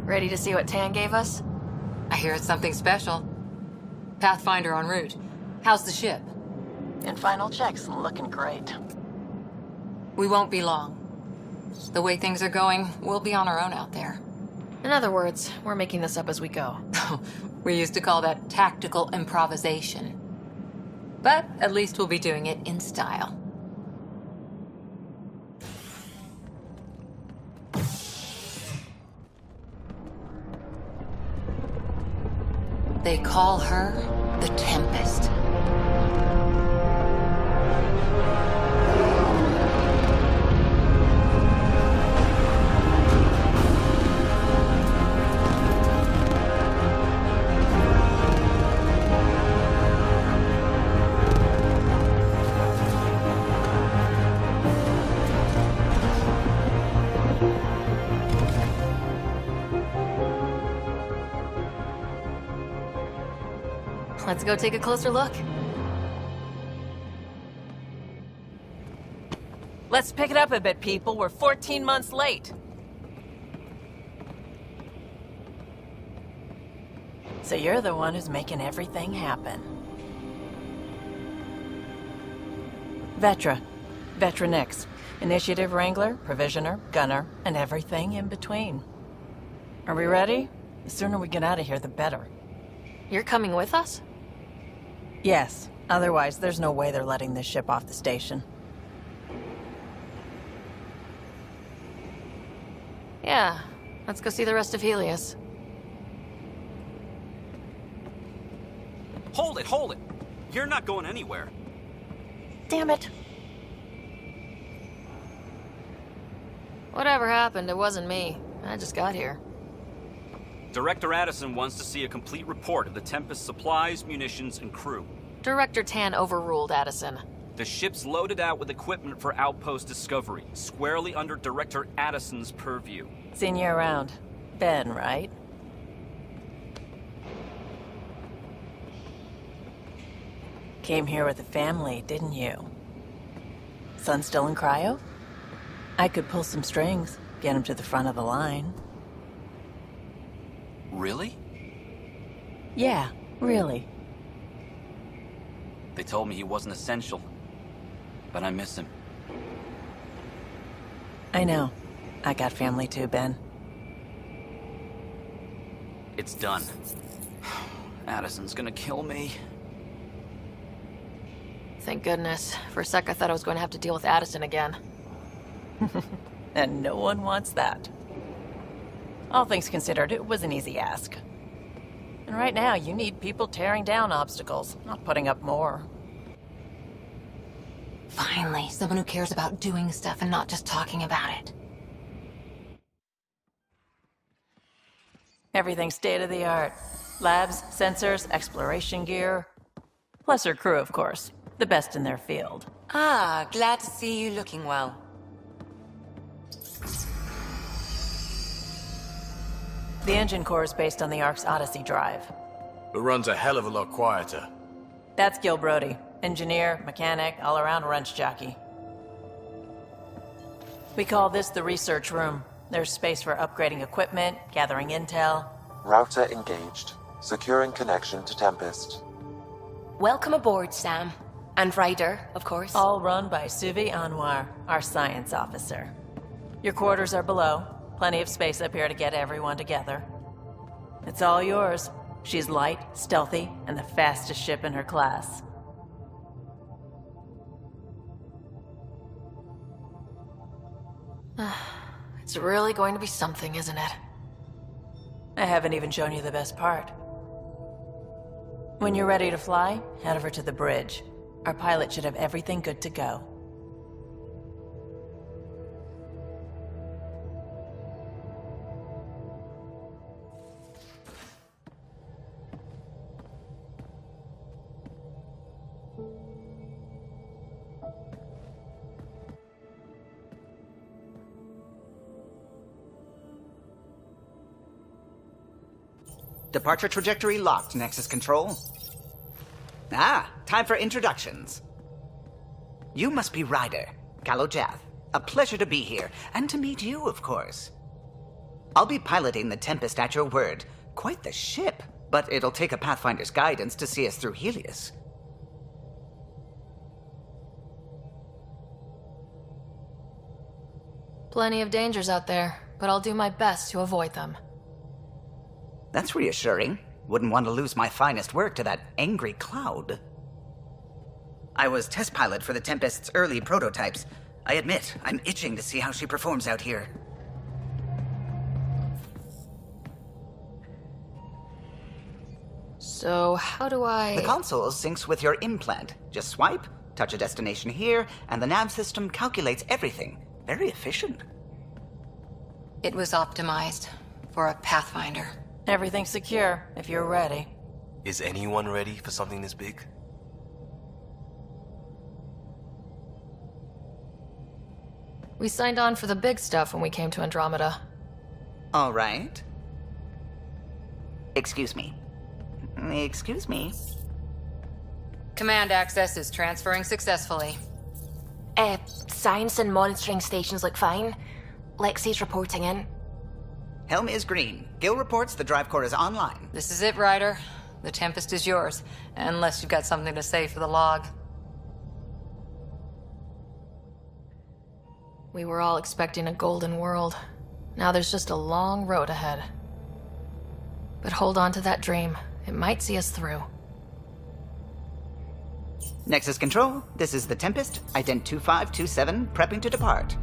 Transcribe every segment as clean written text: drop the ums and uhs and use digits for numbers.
Ready to see what Tan gave us? I hear it's something special. Pathfinder en route. How's the ship? In final checks, looking great. We won't be long. The way things are going, we'll be on our own out there. In other words, we're making this up as we go. We used to call that tactical improvisation. But at least we'll be doing it in style. They call her the Tempest. Let's go take a closer look. Let's pick it up a bit, people. We're 14 months late. So you're the one who's making everything happen. Vetra. Vetronix. Initiative Wrangler, Provisioner, Gunner, and everything in between. Are we ready? The sooner we get out of here, the better. You're coming with us? Yes. Otherwise, there's no way they're letting this ship off the station. Yeah. Let's go see the rest of Helios. Hold it, hold it! You're not going anywhere. Damn it. Whatever happened, it wasn't me. I just got here. Director Addison wants to see a complete report of the Tempest supplies, munitions, and crew. Director Tan overruled Addison. The ship's loaded out with equipment for outpost discovery, squarely under Director Addison's purview. Seen you around. Ben, right? Came here with a family, didn't you? Son still in cryo? I could pull some strings, get him to the front of the line. Really? Yeah, really. They told me he wasn't essential, but I miss him. I know. I got family too, Ben. It's done. Addison's gonna kill me. Thank goodness. For a sec, I thought I was going to have to deal with Addison again. And no one wants that. All things considered, it was an easy ask. And right now, you need people tearing down obstacles, not putting up more. Finally, someone who cares about doing stuff and not just talking about it. Everything's state-of-the-art. Labs, sensors, exploration gear. Plus her crew, of course. The best in their field. Ah, glad to see you looking well. The engine core is based on the Ark's Odyssey drive. But runs a hell of a lot quieter. That's Gil Brody. Engineer, mechanic, all-around wrench jockey. We call this the research room. There's space for upgrading equipment, gathering intel. Router engaged. Securing connection to Tempest. Welcome aboard, Sam. And Ryder, of course. All run by Suvi Anwar, our science officer. Your quarters are below. Plenty of space up here to get everyone together. It's all yours. She's light, stealthy, and the fastest ship in her class. It's really going to be something, isn't it? I haven't even shown you the best part. When you're ready to fly, head over to the bridge. Our pilot should have everything good to go. Departure trajectory locked, Nexus Control. Ah, time for introductions. You must be Ryder, Kalojath. A pleasure to be here, and to meet you, of course. I'll be piloting the Tempest at your word. Quite the ship, but it'll take a Pathfinder's guidance to see us through Helios. Plenty of dangers out there, but I'll do my best to avoid them. That's reassuring. Wouldn't want to lose my finest work to that angry cloud. I was test pilot for the Tempest's early prototypes. I admit, I'm itching to see how she performs out here. So, how do I... The console syncs with your implant. Just swipe, touch a destination here, and the nav system calculates everything. Very efficient. It was optimized for a Pathfinder. Everything's secure, if you're ready. Is anyone ready for something this big? We signed on for the big stuff when we came to Andromeda. All right. Excuse me. Excuse me. Command access is transferring successfully. Science and monitoring stations look fine. Lexi's reporting in. Helm is green. Gil reports the drive core is online. This is it, Ryder. The Tempest is yours, unless you've got something to say for the log. We were all expecting a golden world. Now there's just a long road ahead. But hold on to that dream. It might see us through. Nexus Control, this is the Tempest, Ident 2527, prepping to depart.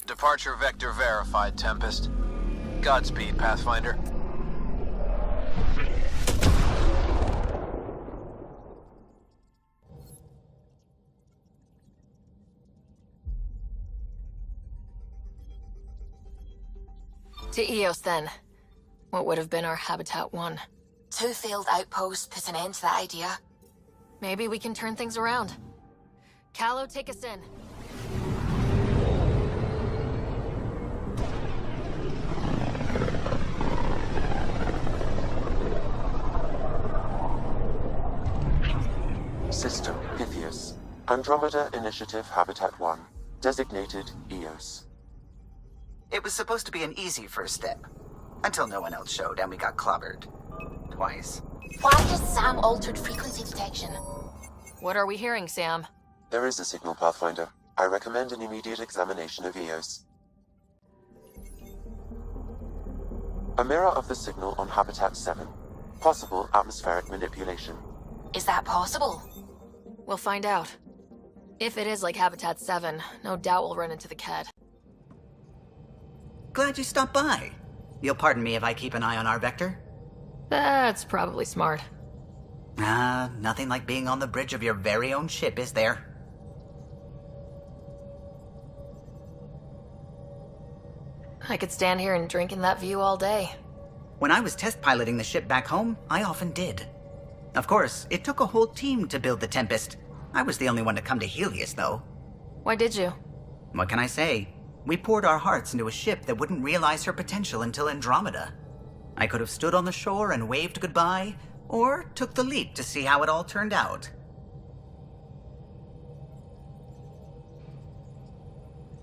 Departure vector verified, Tempest. Godspeed, Pathfinder. To Eos, then. What would have been our Habitat 1. 2 failed outposts put an end to that idea. Maybe we can turn things around. Callow, take us in. System Pythias. Andromeda Initiative Habitat 1. Designated Eos. It was supposed to be an easy first step. Until no one else showed and we got clobbered. Twice. Why has Sam altered frequency detection? What are we hearing, Sam? There is a signal, Pathfinder. I recommend an immediate examination of Eos. A mirror of the signal on Habitat 7. Possible atmospheric manipulation. Is that possible? We'll find out. If it is like Habitat 7, no doubt we'll run into the Ked. Glad you stopped by. You'll pardon me if I keep an eye on our vector? That's probably smart. Nothing like being on the bridge of your very own ship, is there? I could stand here and drink in that view all day. When I was test piloting the ship back home, I often did. Of course, it took a whole team to build the Tempest. I was the only one to come to Helios, though. Why did you? What can I say? We poured our hearts into a ship that wouldn't realize her potential until Andromeda. I could have stood on the shore and waved goodbye, or took the leap to see how it all turned out.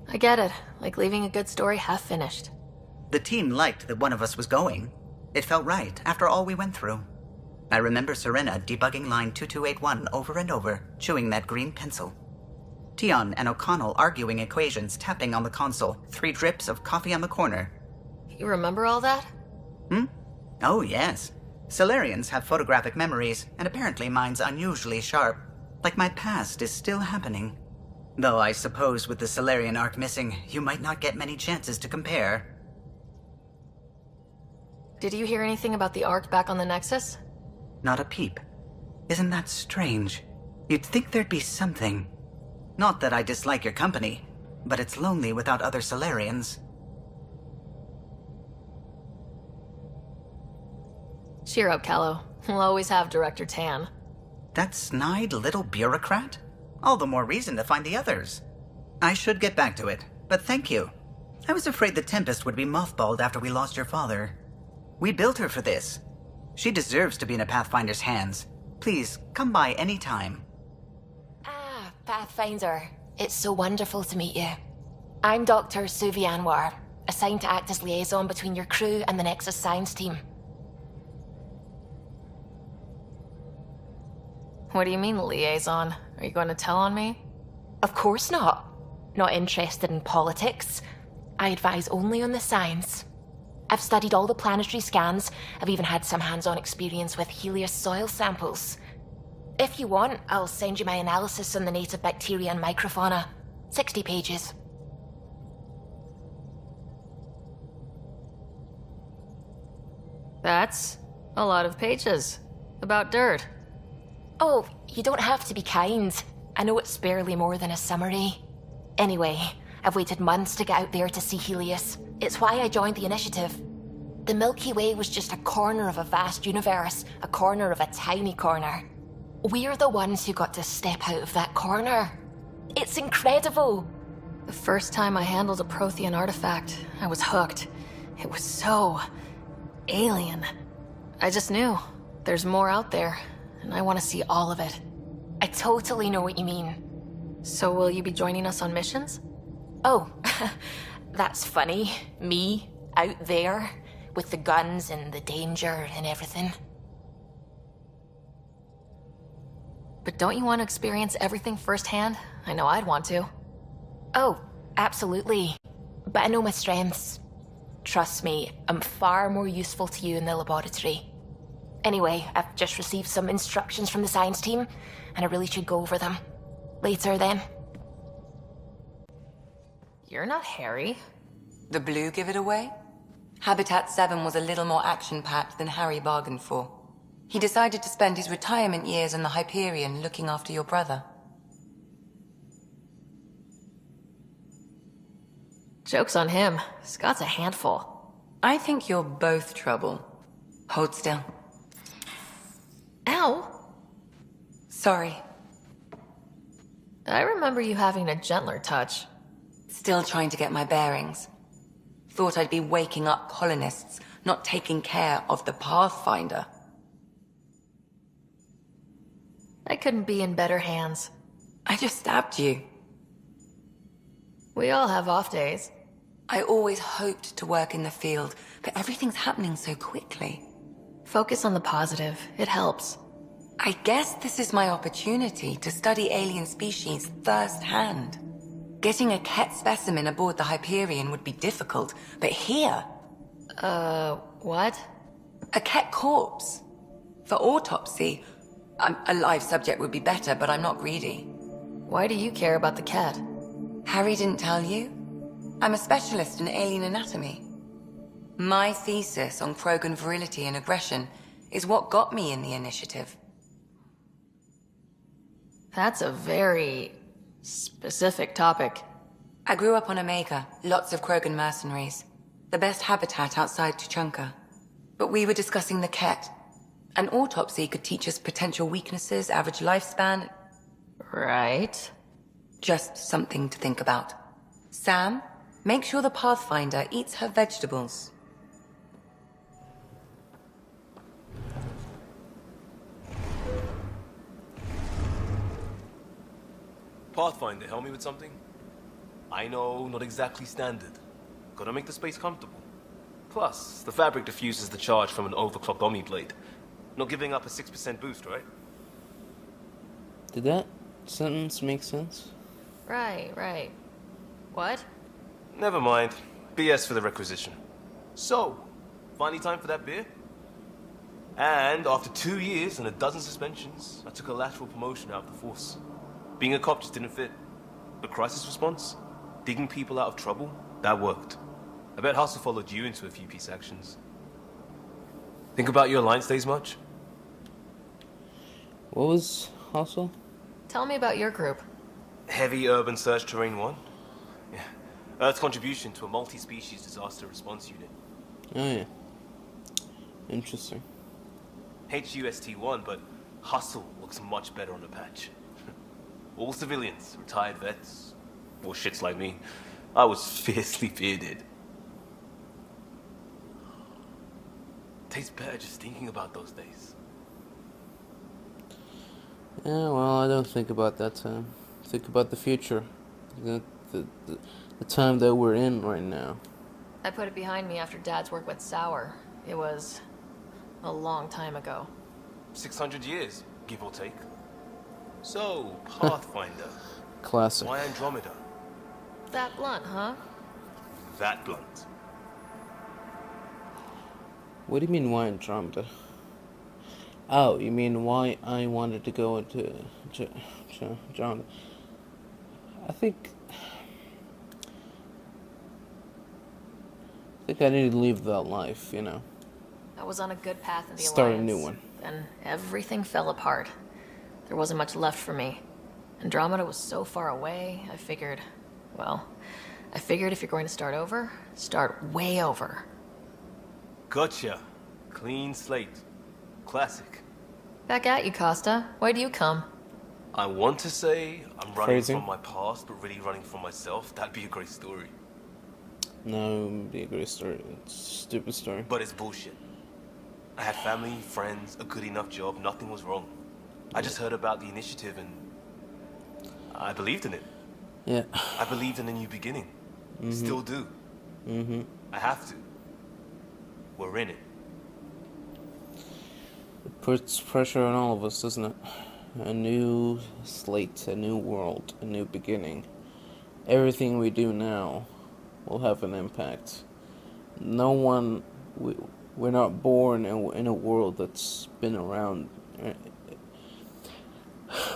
I get it. Like leaving a good story half finished. The team liked that one of us was going. It felt right after all we went through. I remember Serena debugging line 2281 over and over, chewing that green pencil. Tion and O'Connell arguing equations, tapping on the console, 3 drips of coffee on the corner. You remember all that? Oh, yes. Solarians have photographic memories, and apparently mine's unusually sharp. Like my past is still happening. Though I suppose with the Solarian arc missing, you might not get many chances to compare. Did you hear anything about the Ark back on the Nexus? Not a peep. Isn't that strange? You'd think there'd be something. Not that I dislike your company, but it's lonely without other Solarians. Cheer up, Callow. We'll always have Director Tan. That snide little bureaucrat? All the more reason to find the others. I should get back to it, but thank you. I was afraid the Tempest would be mothballed after we lost your father. We built her for this. She deserves to be in a Pathfinder's hands. Please, come by any time. Ah, Pathfinder. It's so wonderful to meet you. I'm Dr. Suvi Anwar, assigned to act as liaison between your crew and the Nexus Science team. What do you mean, liaison? Are you going to tell on me? Of course not. Not interested in politics. I advise only on the science. I've studied all the planetary scans. I've even had some hands-on experience with Helios soil samples. If you want, I'll send you my analysis on the native bacteria and microfauna. 60 pages. That's a lot of pages. About dirt. Oh, you don't have to be kind. I know it's barely more than a summary. Anyway, I've waited months to get out there to see Helios. It's why I joined the initiative. The Milky Way was just a corner of a vast universe, a corner of a tiny corner. We're the ones who got to step out of that corner. It's incredible. The first time I handled a Prothean artifact, I was hooked. It was so alien. I just knew there's more out there, and I want to see all of it. I totally know what you mean. So will you be joining us on missions? Oh, that's funny. Me, out there, with the guns and the danger and everything. But don't you want to experience everything firsthand? I know I'd want to. Oh, absolutely. But I know my strengths. Trust me, I'm far more useful to you in the laboratory. Anyway, I've just received some instructions from the science team, and I really should go over them. Later, then. You're not Harry. The blue give it away? Habitat 7 was a little more action-packed than Harry bargained for. He decided to spend his retirement years in the Hyperion looking after your brother. Joke's on him. Scott's a handful. I think you're both trouble. Hold still. Ow! Sorry. I remember you having a gentler touch. Still trying to get my bearings. Thought I'd be waking up colonists, not taking care of the Pathfinder. I couldn't be in better hands. I just stabbed you. We all have off days. I always hoped to work in the field, but everything's happening so quickly. Focus on the positive. It helps. I guess this is my opportunity to study alien species firsthand. Getting a Ket specimen aboard the Hyperion would be difficult, but here... What? A Ket corpse. For autopsy, a live subject would be better, but I'm not greedy. Why do you care about the cat? Harry didn't tell you? I'm a specialist in alien anatomy. My thesis on Krogan virility and aggression is what got me in the initiative. That's a very specific topic. I grew up on Omega, lots of Krogan mercenaries. The best habitat outside Tuchanka. But we were discussing the Ket. An autopsy could teach us potential weaknesses, average lifespan. Right. Just something to think about. Sam, make sure the Pathfinder eats her vegetables. Pathfinder, help me with something? I know, not exactly standard. Gotta make the space comfortable. Plus, the fabric diffuses the charge from an overclocked Omni blade. Not giving up a 6% boost, right? Did that sentence make sense? Right. What? Never mind. BS for the requisition. So, finally time for that beer? And after 2 years and a dozen suspensions, I took a lateral promotion out of the force. Being a cop just didn't fit. But crisis response? Digging people out of trouble? That worked. I bet Hustle followed you into a few peace actions. Think about your alliance days much? What was Hustle? Tell me about your group. Heavy Urban Search Terrain 1? Yeah. Earth's contribution to a multi-species disaster response unit. Oh yeah. Interesting. HUST-1, but Hustle looks much better on the patch. All civilians, retired vets, or shits like me. I was fiercely bearded. Tastes better just thinking about those days. Yeah, well, I don't think about that time. Think about the future. The, the, the time that we're in right now. I put it behind me after Dad's work went sour. It was a long time ago. 600 years, give or take. So, Pathfinder. Classic. Why Andromeda? That blunt, huh? That blunt. What do you mean, why Andromeda? Oh, you mean why I wanted to go into Andromeda? I think I need to leave that life, you know. I was on a good path in the Start Alliance. a new one. Then everything fell apart. There wasn't much left for me. Andromeda was so far away, I figured if you're going to start over, start way over. Gotcha. Clean slate. Classic. Back at you, Costa. Why do you come? I want to say I'm running Phrasing. from my past, but really running from myself. That'd be a great story. No, it'd be a great story. It's a stupid story. But it's bullshit. I had family, friends, a good enough job, nothing was wrong. I just heard about the initiative and I believed in it. Yeah. I believed in a new beginning. Still do. I have to. We're in it. It puts pressure on all of us, doesn't it? A new slate, a new world, a new beginning. Everything we do now will have an impact. We're not born in a world that's been around.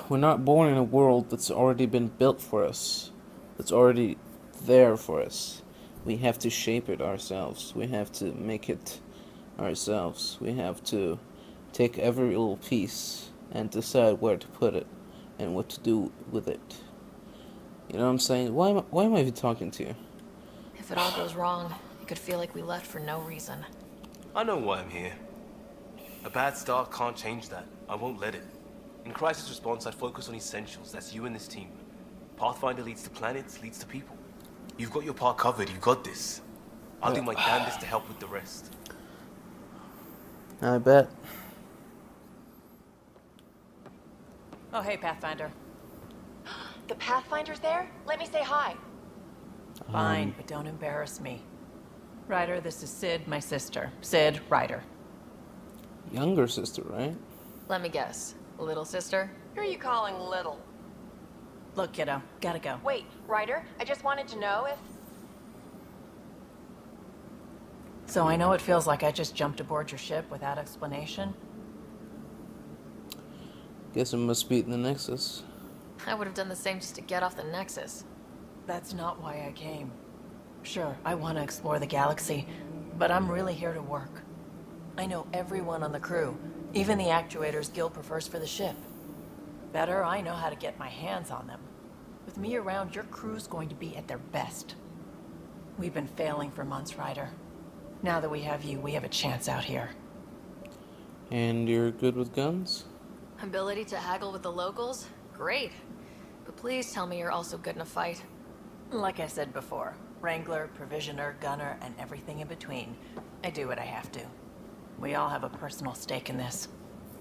We're not born in a world that's already been built for us. That's already there for us. We have to shape it ourselves. We have to make it ourselves. We have to take every little piece and decide where to put it and what to do with it. You know what I'm saying? Why am I even talking to you? If it all goes wrong, it could feel like we left for no reason. I know why I'm here. A bad start can't change that. I won't let it. In crisis response, I'd focus on essentials. That's you and this team. Pathfinder leads to planets, leads to people. You've got your part covered. You got this. I'll do my damnedest to help with the rest. I bet. Oh, hey, Pathfinder. The Pathfinder's there? Let me say hi. Fine, but don't embarrass me. Ryder, this is Sid, my sister. Sid, Ryder. Younger sister, right? Let me guess. Little sister? Who are you calling little? Look, kiddo, gotta go. Wait, Ryder, I just wanted to know if... So I know it feels like I just jumped aboard your ship without explanation. Guess it must be in the Nexus. I would have done the same just to get off the Nexus. That's not why I came. Sure, I want to explore the galaxy, but I'm really here to work. I know everyone on the crew, even the actuators Gil prefers for the ship. Better, I know how to get my hands on them. With me around, your crew's going to be at their best. We've been failing for months, Ryder. Now that we have you, we have a chance out here. And you're good with guns? Ability to haggle with the locals? Great. But please tell me you're also good in a fight. Like I said before, Wrangler, Provisioner, Gunner, and everything in between. I do what I have to. We all have a personal stake in this.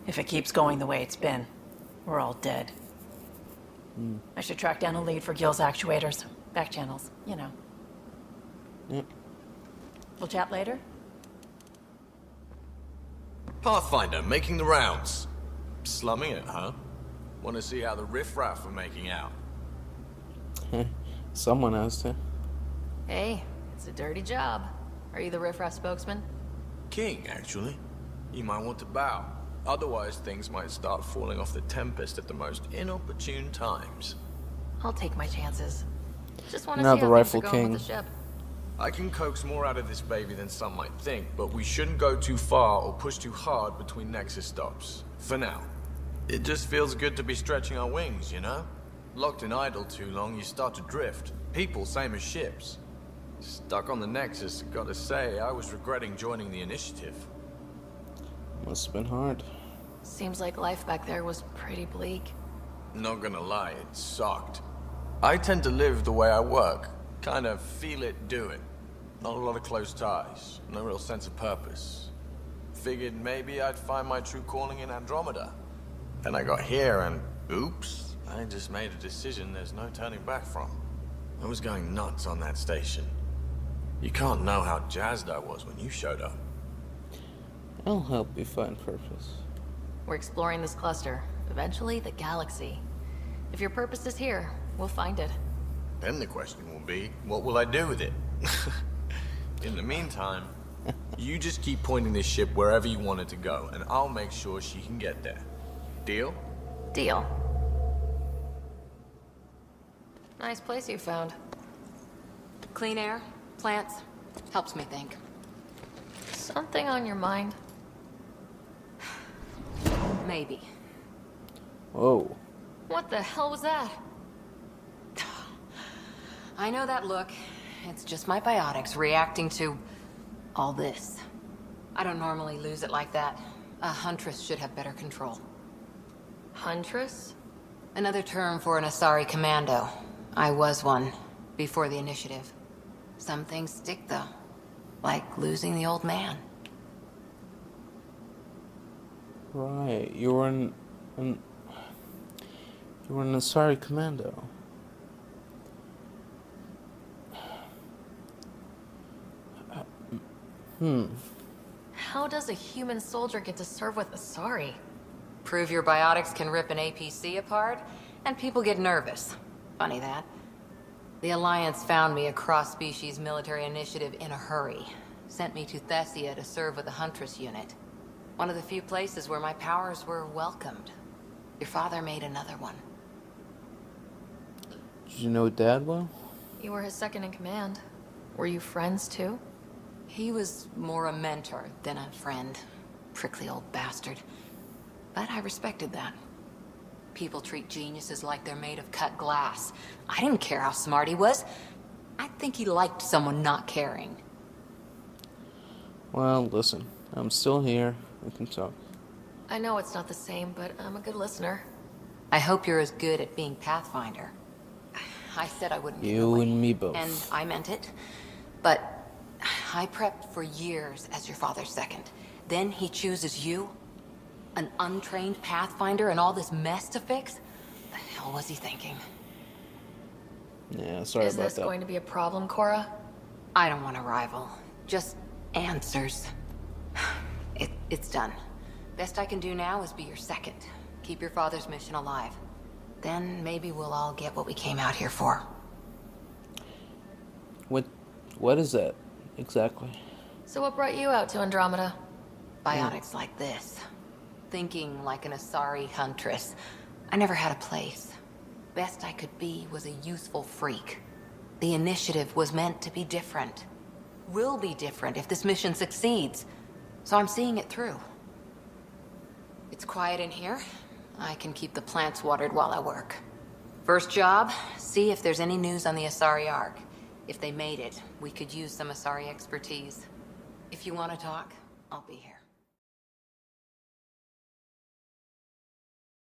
If it keeps going the way it's been, we're all dead. I should track down a lead for Gil's actuators. Back channels, you know. Yep. We'll chat later? Pathfinder, making the rounds. Slumming it, huh? Want to see how the riffraff are making out? Someone has to. Hey, it's a dirty job. Are you the riffraff spokesman? King, actually. You might want to bow. Otherwise, things might start falling off the Tempest at the most inopportune times. I'll take my chances. Just want to Not see the how rightful things are going with king. the ship. I can coax more out of this baby than some might think, but we shouldn't go too far or push too hard between Nexus stops. For now. It just feels good to be stretching our wings, you know? Locked and idle too long, you start to drift. People, same as ships. Stuck on the Nexus, gotta say, I was regretting joining the initiative. Must have been hard. Seems like life back there was pretty bleak. Not gonna lie, it sucked. I tend to live the way I work. Kind of feel it, do it. Not a lot of close ties, no real sense of purpose. Figured maybe I'd find my true calling in Andromeda. Then I got here and, oops, I just made a decision there's no turning back from. I was going nuts on that station. You can't know how jazzed I was when you showed up. I'll help you find purpose. We're exploring this cluster, eventually the galaxy. If your purpose is here, we'll find it. Then the question will be, what will I do with it? In the meantime, you just keep pointing this ship wherever you want it to go, and I'll make sure she can get there. Deal? Deal. Nice place you found. Clean air, plants, helps me think. Something on your mind? Maybe. Whoa. What the hell was that? I know that look. It's just my biotics reacting to all this. I don't normally lose it like that. A huntress should have better control. Huntress? Another term for an Asari commando. I was one, before the initiative. Some things stick, though. Like losing the old man. Right, you were an Asari commando. How does a human soldier get to serve with Asari? Prove your biotics can rip an APC apart, and people get nervous. Funny that. The Alliance found me a cross-species military initiative in a hurry. Sent me to Thessia to serve with the Huntress unit. One of the few places where my powers were welcomed. Your father made another one. Did you know Dad well? You were his second in command. Were you friends too? He was more a mentor than a friend. Prickly old bastard. But I respected that. People treat geniuses like they're made of cut glass. I didn't care how smart he was. I think he liked someone not caring. Well, listen. I'm still here. We can talk. I know it's not the same, but I'm a good listener. I hope you're as good at being Pathfinder. I said I wouldn't. You and me both. And I meant it. But I prepped for years as your father's second. Then he chooses you? An untrained Pathfinder and all this mess to fix? The hell was he thinking? Yeah, sorry Is about this that. going to be a problem, Cora? I don't want a rival. Just answers. It's done. Best I can do now is be your second. Keep your father's mission alive. Then maybe we'll all get what we came out here for. What is that exactly? So what brought you out to Andromeda? Biotics like this. Thinking like an Asari huntress. I never had a place. Best I could be was a useful freak. The initiative was meant to be different. Will be different if this mission succeeds. So I'm seeing it through. It's quiet in here. I can keep the plants watered while I work. First job, see if there's any news on the Asari Ark. If they made it, we could use some Asari expertise. If you want to talk, I'll be here.